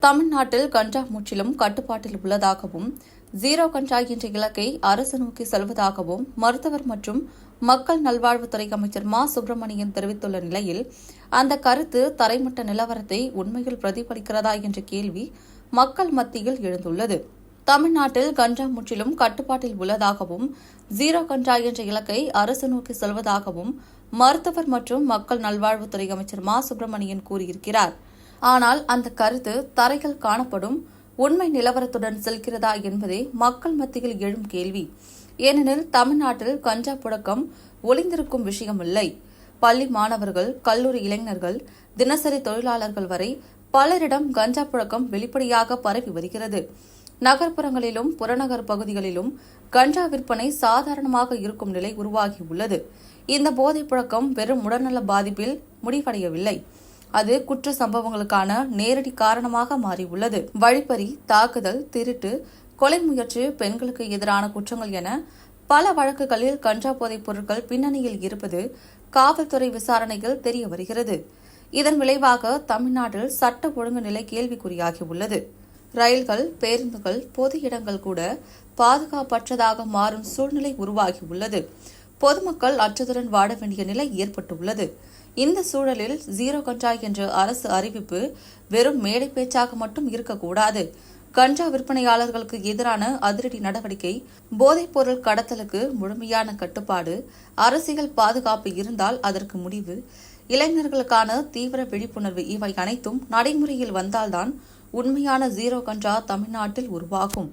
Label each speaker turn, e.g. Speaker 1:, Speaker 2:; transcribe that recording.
Speaker 1: தமிழ்நாட்டில் கஞ்சா முற்றிலும் கட்டுப்பாட்டில் உள்ளதாகவும் ஜீரோ கஞ்சா என்ற இலக்கை அரசு நோக்கி செல்வதாகவும் மருத்துவர் மற்றும் மக்கள் நல்வாழ்வுத்துறை அமைச்சர் மா சுப்பிரமணியன் தெரிவித்துள்ள நிலையில் அந்த கருத்து தரைமட்ட நிலவரத்தை உண்மையில் பிரதிபலிக்கிறதா என்ற கேள்வி மக்கள் மத்தியில் எழுந்துள்ளது. தமிழ்நாட்டில் கஞ்சா முற்றிலும் கட்டுப்பாட்டில் உள்ளதாகவும் ஜீரோ கஞ்சா என்ற இலக்கை அரசு நோக்கி செல்வதாகவும் மருத்துவர் மற்றும் மக்கள் நல்வாழ்வுத்துறை அமைச்சர் மா சுப்பிரமணியன் கூறியிருக்கிறார். ஆனால் அந்த கருத்து தரையில் காணப்படும் உண்மை நிலவரத்துடன் செல்கிறதா என்பதே மக்கள் மத்தியில் எழும் கேள்வி. ஏனெனில் தமிழ்நாட்டில் கஞ்சா புழக்கம் ஒளிந்திருக்கும் விஷயமில்லை. பள்ளி மாணவர்கள், கல்லூரி இளைஞர்கள், தினசரி தொழிலாளர்கள் வரை பலரிடம் கஞ்சா புழக்கம் வெளிப்படையாக பரவி வருகிறது. நகர்ப்புறங்களிலும் புறநகர் பகுதிகளிலும் கஞ்சா விற்பனை சாதாரணமாக இருக்கும் நிலை உருவாகியுள்ளது. இந்த போதைப் புழக்கம் வெறும் உடல்நல பாதிப்பில் முடிவடையவில்லை. அது குற்ற சம்பவங்களுக்கான நேரடி காரணமாக மாறியுள்ளது. வழிப்பறி, தாக்குதல், திருட்டு, கொலை முயற்சி, பெண்களுக்கு எதிரான குற்றங்கள் என பல வழக்குகளில் கஞ்சா போதைப் பொருட்கள் பின்னணியில் இருப்பது காவல்துறை விசாரணையில் தெரிய வருகிறது. இதன் விளைவாக தமிழ்நாட்டில் சட்ட ஒழுங்கு நிலை கேள்விக்குறியாகியுள்ளது. ரயில்கள், பேருந்துகள், பொது இடங்கள் கூட பாதுகாப்பற்றதாக மாறும் சூழ்நிலை உருவாகியுள்ளது. பொதுமக்கள் அச்சத்துடன் வாழ வேண்டிய நிலை ஏற்பட்டுள்ளது. இந்த சூழலில் ஜீரோ கஞ்சா என்ற அரசு அறிவிப்பு வெறும் மேடை பேச்சாக மட்டும் இருக்கக்கூடாது. கஞ்சா விற்பனையாளர்களுக்கு எதிரான அதிரடி நடவடிக்கை, போதைப் பொருள் கடத்தலுக்கு முழுமையான கட்டுப்பாடு, அரசியல் பாதுகாப்பு இருந்தால் அதற்கு முடிவு, இளைஞர்களுக்கான தீவிர விழிப்புணர்வு இவை அனைத்தும் நடைமுறையில் வந்தால்தான் உண்மையான ஜீரோ கஞ்சா தமிழ்நாட்டில் உருவாகும்.